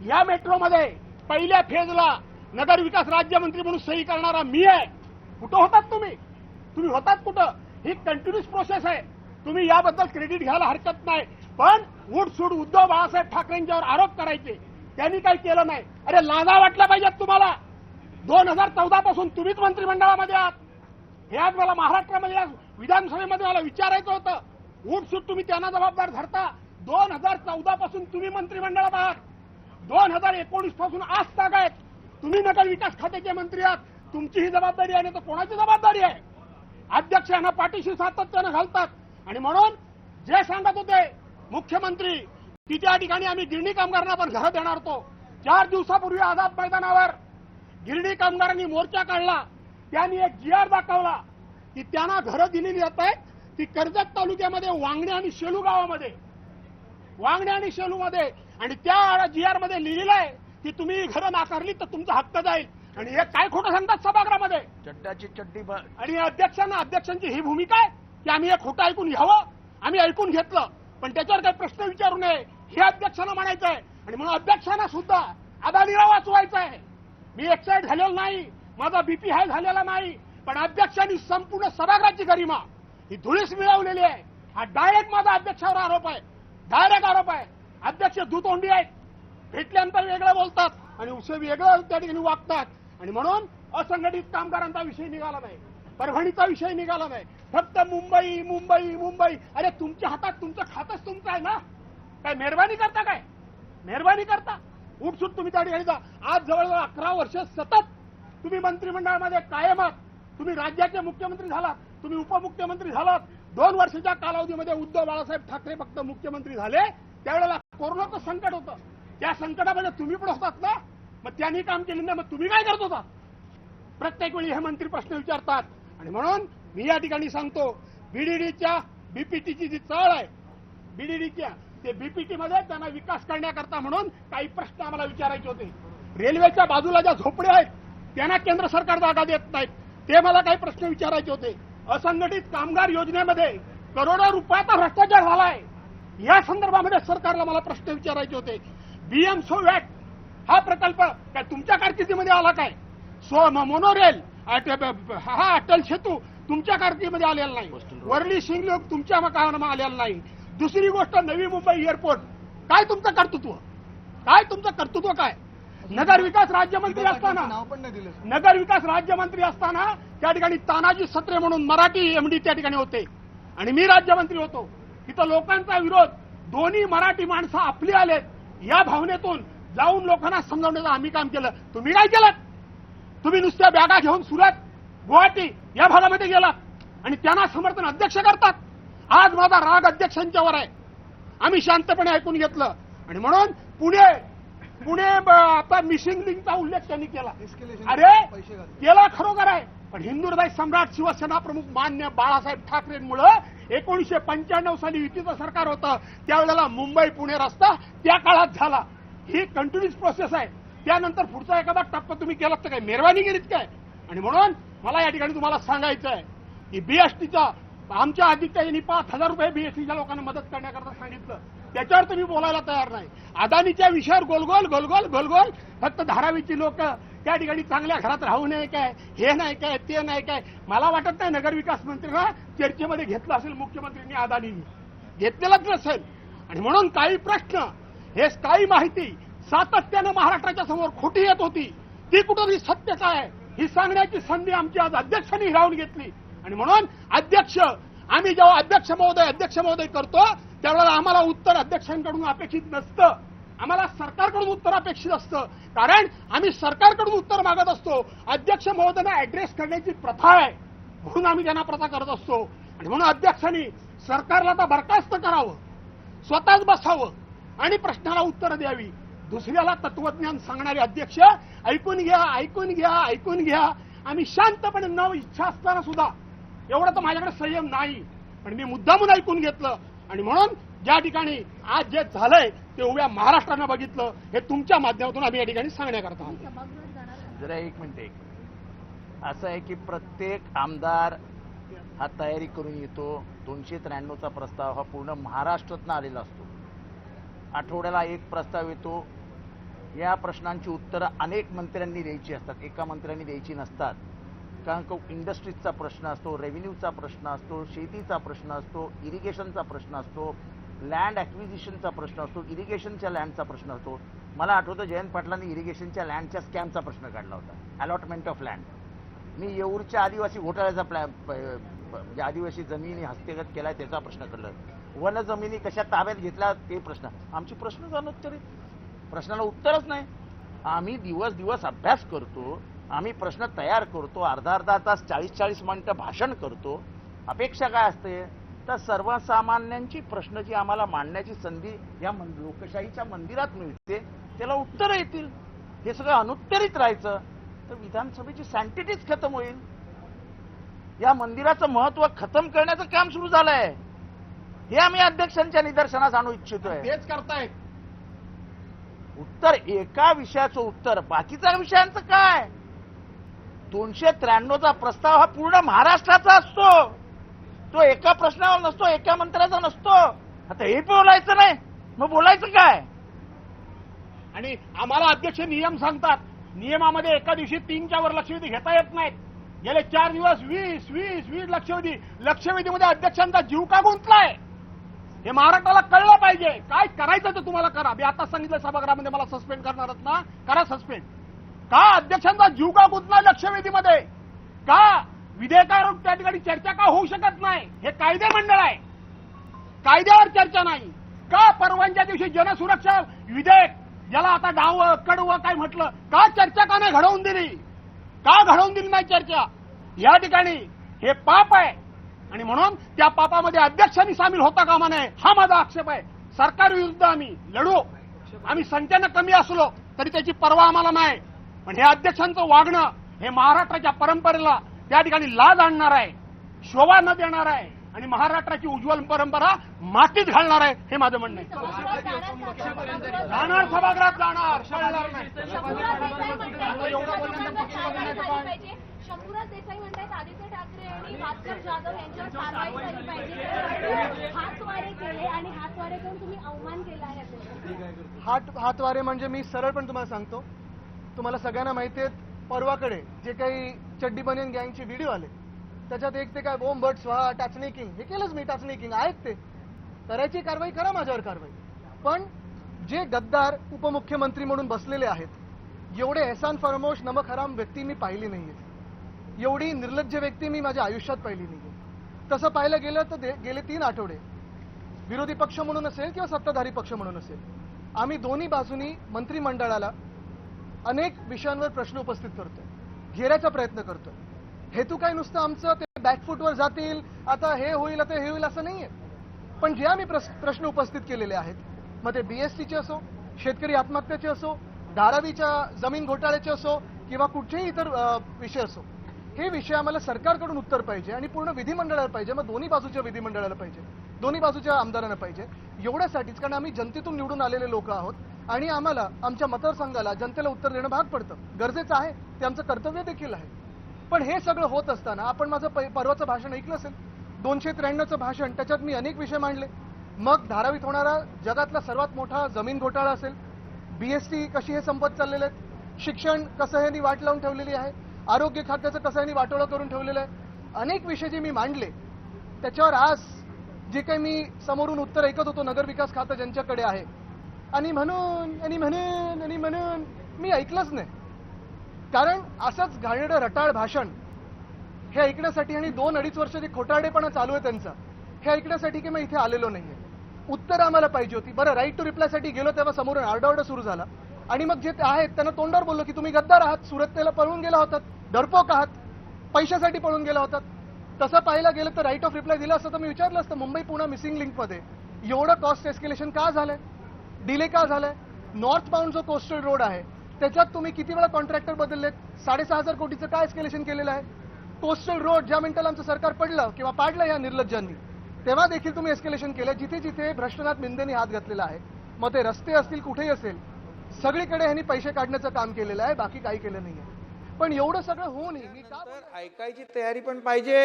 या मेट्रोमध्ये पहिल्या फेजला नगर विकास राज्यमंत्री म्हणून सही करणारा मी आहे. कुठं होतात तुम्ही? तुम्ही होतात कुठं? ही कंटिन्युअस प्रोसेस आहे. तुम्ही याबद्दल क्रेडिट घ्यायला हरकत नाही, पण उठसूट उद्धव बाळासाहेब ठाकरेंच्यावर आरोप करायचे, त्यांनी काही केलं नाही. अरे लाजा वाटल्या पाहिजेत तुम्हाला. 2014 पासून तुम्हीच मंत्रिमंडळामध्ये आहात. हे आज मला महाराष्ट्रामध्ये आज विधानसभेमध्ये मला विचारायचं होतं. उठसूट तुम्ही त्यांना जबाबदार धरता. 2014 पासून तुम्ही मंत्रिमंडळात आहात. 2019 पासून आज तागायत तुम्ही नगर विकास खात्याचे मंत्री आहात. तुमची ही जबाबदारी आहे, तर कोणाची जबाबदारी आहे? अध्यक्ष यांना पाठीशी सातत्यानं घालतात. आणि म्हणून जे सांगत होते मुख्यमंत्री की त्या ठिकाणी आम्ही गिरणी कामगारांना पण घरं देणार होतो. 4 दिवसापूर्वी आझाद मैदानावर गिरणी कामगारांनी मोर्चा काढला. त्यांनी एक GR दाखवला की त्यांना घरं दिलेली जात आहेत. ती कर्जत तालुक्यामध्ये वांगणे आणि शेलू गावामध्ये, वांगणे आणि शेलूमध्ये. आणि त्या GR मध्ये लिहिलेलं आहे की तुम्ही घरं नाकारली तर तुमचा हक्क जाईल. आणि हे काय खोटं सांगतात सभागृहामध्ये? चड्डाची चड्डी. आणि अध्यक्षांची ही भूमिका आहे की आम्ही हे खोटं ऐकून घ्यावं. आम्ही ऐकून घेतलं, पण त्याच्यावर काही प्रश्न विचारू नये हे अध्यक्षांना म्हणायचं आहे. आणि म्हणून अध्यक्षांना सुद्धा अदानीला वाचवायचं आहे. मी एक्साइट झालेलो नाही, माझा BP हाय झालेला नाही, पण अध्यक्षांनी संपूर्ण सभागृहाची गरिमा ही धुळीस मिळवलेली आहे. हा डायरेक्ट माझा अध्यक्षावर आरोप आहे, डायरेक्ट आरोप आहे. अध्यक्ष दुतोंडी आहेत, भेटल्यानंतर वेगळं बोलतात आणि वेगळं त्या ठिकाणी वागतात. आणि म्हणून असंघटित कामगारांचा विषय निघाला नाही, परभणीचा विषय निघाला नाही. फक्त मुंबई मुंबई मुंबई. अरे तुमच्या हातात तुमचं खातच तुमचं आहे ना. काय मेहरबानी करता? काय मेहरबानी करता? उठसूट तुम्ही त्या ठिकाणी जा. आज जवळजवळ 11 वर्ष सतत तुम्ही मंत्रिमंडळामध्ये कायम आहात. तुम्ही राज्याचे मुख्यमंत्री झालात, तुम्ही उपमुख्यमंत्री झालात. 2 वर्षाच्या कालावधीमध्ये उद्धव बाळासाहेब ठाकरे फक्त मुख्यमंत्री झाले. त्यावेळेला कोरोनाचं संकट होतं. त्या संकटामध्ये तुम्ही पण होतात ना. मग त्यांनी काम केलं नाही, मग तुम्ही काय करत होता? प्रत्येक वेळी हे मंत्री प्रश्न विचारतात. आणि म्हणून मी या ठिकाणी सांगतो, BDDच्या BPTची जी चाळ आहे, BDDच्या ते BPT मध्ये त्यांना विकास करण्याकरता म्हणून काही प्रश्न आम्हाला विचारायचे होते. रेल्वेच्या बाजूला ज्या झोपड्या आहेत त्यांना केंद्र सरकार जागा देत नाहीत, ते मला काही प्रश्न विचारायचे होते. असंघटित कामगार योजनेमध्ये करोडो रुपयाचा भ्रष्टाचार झाला आहे, या संदर्भामध्ये सरकारला मला प्रश्न विचारायचे होते. BM सोवॅट हा प्रकल्प काय तुमच्या कारकिर्दीमध्ये आला काय? मोनोरेल हा अटल सेतू तुमच्या कारकिर्दीमध्ये आलेला नाही. वरळी शिंगलोक तुमच्या काळामध्ये आलेला नाही. दुसरी गोष्ट नवी मुंबई एअरपोर्ट. काय तुमचं कर्तृत्व? काय तुमचं कर्तृत्व? काय नगर विकास राज्यमंत्री असताना, नगर विकास राज्यमंत्री असताना त्या ठिकाणी तानाजी सत्रे म्हणून मराठी MD त्या ठिकाणी होते आणि मी राज्यमंत्री होतो. तिथं लोकांचा विरोध, दोन्ही मराठी माणसं आपली आलेत या भावनेतून जाऊन लोकांना समजावण्याचं आम्ही काम केलं. तुम्ही काय केलं? तुम्ही नुसत्या बॅगा घेऊन सुरत, गुवाहाटी या भागामध्ये गेलात आणि त्यांना समर्थन अध्यक्ष करतात. आज माझा राग अध्यक्षांच्यावर आहे. आम्ही शांतपणे ऐकून घेतलं. आणि म्हणून पुणे आता मिसिंग लिंकचा उल्लेख त्यांनी केला. अरे केला खरोखर आहे, पण हिंदुहृदय सम्राट शिवसेना प्रमुख मान्य बाळासाहेब ठाकरेंमुळे 1995 साली युतीचं सरकार होतं, त्यावेळेला मुंबई पुणे रस्ता त्या काळात झाला. ही कंटिन्युअस प्रोसेस आहे. त्यानंतर पुढचा एखादा टप्पा तुम्ही केलात तर काय मेहरबानी केलीत काय? आणि म्हणून मला या ठिकाणी तुम्हाला सांगायचं आहे की BSTचा आमच्या अधिकाऱ्यांनी 5,000 रुपये BSTच्या लोकांना मदत करण्याकरता सांगितलं, त्याच्यावर तुम्ही बोलायला तयार नाही. अदानीच्या विषयावर गोलगोल गोलगोल गोलगोल. फक्त धारावीची लोक त्या ठिकाणी चांगल्या घरात राहू नये काय, हे नाही काय, ते नाही काय. मला वाटत नाही नगर विकास मंत्र्यांना चर्चेमध्ये घेतलं असेल मुख्यमंत्र्यांनी, अदानींनी घेतलेलंच नसेल. आणि म्हणून काही प्रश्न, हे काही माहिती सातत्यानं महाराष्ट्राच्या समोर खोटी येत होती, ती कुठेतरी सत्य काय ही सांगण्याची संधी आमची आज अध्यक्षांनी हिरावून घेतली. आणि म्हणून अध्यक्ष, आम्ही जेव्हा अध्यक्ष महोदय करतो त्यावेळेला आम्हाला उत्तर अध्यक्षांकडून अपेक्षित नसतं, आम्हाला सरकारकडून उत्तर अपेक्षित असतं. कारण आम्ही सरकारकडून उत्तर मागत असतो. अध्यक्ष महोदयांना ऍड्रेस करण्याची प्रथा आहे, म्हणून आम्ही त्यांना प्रथा करत असतो. आणि म्हणून अध्यक्षांनी सरकारला आता बरखास्त करावं, स्वतःच बसावं आणि प्रश्नाला उत्तर द्यावी. दुसऱ्याला तत्वज्ञान सांगणारे अध्यक्ष ऐकून घ्या ऐकून घ्या ऐकून घ्या. आम्ही शांतपणे न इच्छा असताना सुद्धा, एवढं तर माझ्याकडे संयम नाही, पण मी मुद्दामून ऐकून घेतलं. आणि म्हणून ज्या ठिकाणी आज जे झालंय ते उभ्या महाराष्ट्रानं बघितलं, हे तुमच्या माध्यमातून आम्ही या ठिकाणी सांगण्याकरता आहोत. जरा एक मिनिट. असं आहे की प्रत्येक आमदार हा तयारी करून येतो. 293चा प्रस्ताव हा पूर्ण महाराष्ट्रातून आलेला असतो. आठवड्याला एक प्रस्ताव येतो, या प्रश्नांची उत्तरं अनेक मंत्र्यांनी द्यायची असतात, एका मंत्र्यांनी द्यायची नसतात. कारण का इंडस्ट्रीजचा प्रश्न असतो, रेव्हेन्यूचा प्रश्न असतो, शेतीचा प्रश्न असतो, इरिगेशनचा प्रश्न असतो, लँड ॲक्विजिशनचा प्रश्न असतो, इरिगेशनच्या लँडचा प्रश्न असतो. मला आठवतं जयंत पाटलांनी इरिगेशनच्या लँडच्या स्कॅमचा प्रश्न काढला होता, अलॉटमेंट ऑफ लँड. मी येऊरच्या आदिवासी घोटाळ्याचा म्हणजे आदिवासी जमिनी हस्तगत केला त्याचा प्रश्न काढला. वन जमिनी कशा ताब्यात घेतल्या ते प्रश्न. आमची प्रश्नच अनुत्तरित, प्रश्नाला उत्तरच नाही. आम्ही दिवस दिवस अभ्यास करतो, आम्ही प्रश्न तयार करतो, अर्धा तास 40 मिनिटं भाषण करतो. अपेक्षा काय असते तर सर्वसामान्यांची प्रश्न जी आम्हाला मांडण्याची संधी या लोकशाहीच्या मंदिरात मिळते त्याला उत्तर येतील. हे सगळं अनुत्तरित राहायचं तर विधानसभेची सँटिटीच खतम होईल. या मंदिराचं महत्व खतम करण्याचं काम सुरू झालंय. हे आम्ही अध्यक्षांच्या निदर्शनास आणू इच्छितोय. तेच करतायत. उत्तर एका विषयाचं उत्तर, बाकीच्या विषयांचं काय? 293चा प्रस्ताव हा पूर्ण महाराष्ट्राचा असतो, तो एका प्रश्नावर नसतो, एका मंत्र्याचा नसतो. आता हे बोलायचं नाही मग बोलायचं काय? आणि आम्हाला अध्यक्ष नियम सांगतात, नियमामध्ये एका दिवशी 3च्या वर लक्षवेधी घेता येत नाहीत. गेले 4 दिवस 20 लक्षवेधी. लक्षवेधीमध्ये अध्यक्षांचा जीव का गुंतलाय हे महाराष्ट्राला कळलं पाहिजे. काय करायचं ते तुम्हाला करा. मी आता सांगितलं सभागृहामध्ये मला सस्पेंड करणारच ना, करा सस्पेंड. का अध्यक्षांचा जीव का गुंतलाय लक्षवेधीमध्ये? का विधेयकावर त्या ठिकाणी चर्चा का होऊ शकत नाही? हे कायदे मंडळ आहे, कायद्यावर चर्चा नाही का? परवानच्या दिवशी जनसुरक्षा विधेयक ज्याला आता डावं कडवं काय म्हटलं, का चर्चा का नाही घडवून दिली? का घडवून दिली नाही चर्चा? या ठिकाणी हे पाप आहे आणि म्हणून त्या पापामध्ये अध्यक्षांनी सामील होता कामा नये हा माझा आक्षेप आहे. सरकार विरुद्ध आम्ही लढू, आम्ही संख्येनं कमी असलो तरी त्याची पर्वा आम्हाला नाही. पण हे अध्यक्षांचं वागणं हे महाराष्ट्राच्या परंपरेला त्या ठिकाणी लाज आणणार आहे, शोभा न देणार आहे आणि महाराष्ट्राची उज्ज्वल परंपरा मातीत घालणार आहे. हे माझं म्हणणं आहे. जाणार सभागृहात जाणार, कळणार नाही. शंभूराज देसाई म्हणतात आदित्य ठाकरे आणि भास्कर जाधव यांच्यावर कारवाई झाली पाहिजे. हातवारे केले आणि हातवारे करून तुम्ही अवमान केला आहे. हातवारे म्हणजे मी सरळ पण तुम्हाला सांगतो, तुम्हाला सगळ्यांना माहिती आहे परवाकडे जे काही चड्डी बनियन गँगचे व्हिडिओ आले त्याच्यात एक ते काय बोंब बट स्वाहा टाचणी किंग, हे केलंच मी टाचणी किंग आहेत ते करायची कारवाई करा, माझ्यावर कारवाई. पण जे गद्दार उपमुख्यमंत्री म्हणून बसलेले आहेत, एवढे एहसान फरमोश नमक हराम व्यक्ती मी पाहिली नाहीये, एवढी निर्लज्ज व्यक्ती मी माझ्या आयुष्यात पाहिली नाहीये. तसं पाहिलं गेलं तर गेले 3 आठवडे विरोधी पक्ष म्हणून असेल किंवा सत्ताधारी पक्ष म्हणून असेल, आम्ही दोन्ही बाजूनी मंत्रिमंडळाला अनेक विषयांवर प्रश्न उपस्थित करतोय, घेऱ्याचा प्रयत्न करतोय. हेतू काय नुसतं आमचं ते बॅकफूटवर जातील, आता हे होईल आता हे होईल असं नाहीये. पण जे आम्ही प्रश्न उपस्थित केलेले आहेत, मग ते बीएसटीचे असो, शेतकरी आत्महत्येचे असो, धारावीच्या जमीन घोटाळ्याचे असो किंवा कुठचेही इतर विषय असो, हे विषय आम्हाला सरकारकडून उत्तर पाहिजे आणि पूर्ण विधिमंडळाला पाहिजे. मग दोन्ही बाजूच्या विधिमंडळाला पाहिजे, दोन्ही बाजूच्या आमदारांना पाहिजे. एवढ्यासाठीच, कारण आम्ही जनतेतून निवडून आलेले लोक आहोत आणि आम्हाला आमच्या मतदारसंघाला जनतेला उत्तर देणं भाग पडतं, गरजेचं आहे, ते आमचं कर्तव्य देखील आहे. पण हे सगळं होत असताना आपण माझं परवाचं भाषण ऐकलं असेल, 293चं भाषण, त्याच्यात मी अनेक विषय मांडले. मग धारावीत होणारा जगातला सर्वात मोठा जमीन घोटाळा असेल, बीएसटी कशी हे संपत चाललेले आहेत, शिक्षण कसं यांनी वाट लावून ठेवलेली आहे, आरोग्य खात्याचं कसं यांनी वाटोळं करून ठेवलेलं आहे, अनेक विषय जे मी मांडले त्याच्यावर आज जे काही मी समोरून उत्तर ऐकत होतो नगरविकास खातं ज्यांच्याकडे आहे, आणि म्हणून मी ऐकलंच नाही. कारण असंच घाणेरडं रटाळ भाषण हे ऐकण्यासाठी आणि 2-2.5 वर्ष जे खोटारडेपणा चालू आहे त्यांचा, हे ऐकण्यासाठी की मी इथे आलेलो नाहीये. उत्तर आम्हाला पाहिजे होती. बरं, राईट टू रिप्लायसाठी गेलो तेव्हा समोरून आरडाओरडा सुरू झाला आणि मग जे आहेत त्यांना तोंडावर बोललो की तुम्ही गद्दार आहात, सुरतेला पळून गेला होतात, डरपोक आहात, पैशासाठी पळून गेला होतात. तसं पाहायला गेलं तर राईट ऑफ रिप्लाय दिला असतं तर मी विचारलं असतं मुंबई पुणे मिसिंग लिंकमध्ये एवढं कॉस्ट एस्केलेशन का झालंय, डिले का झालाय? नॉर्थ बाउंड जो कोस्टल रोड आहे त्याच्यात तुम्ही किती वेळा कॉन्ट्रॅक्टर बदललेत, 6,500 कोटीचं काय एस्केलेशन केलेलं आहे? कोस्टल रोड ज्या मिनिटाला आमचं सरकार पडलं किंवा पाडलं या निर्लज्जांनी, तेव्हा देखील तुम्ही एस्केलेशन केलं. जिथे जिथे भ्रष्टनाथ मिंदेनी हात घातलेला आहे, मग ते रस्ते असतील कुठेही असेल, सगळीकडे ह्यांनी पैसे काढण्याचं काम केलेलं आहे, बाकी काही केलं नाहीये. पण एवढं सगळं होऊनही मी का ऐकायची तयारी पण पाहिजे.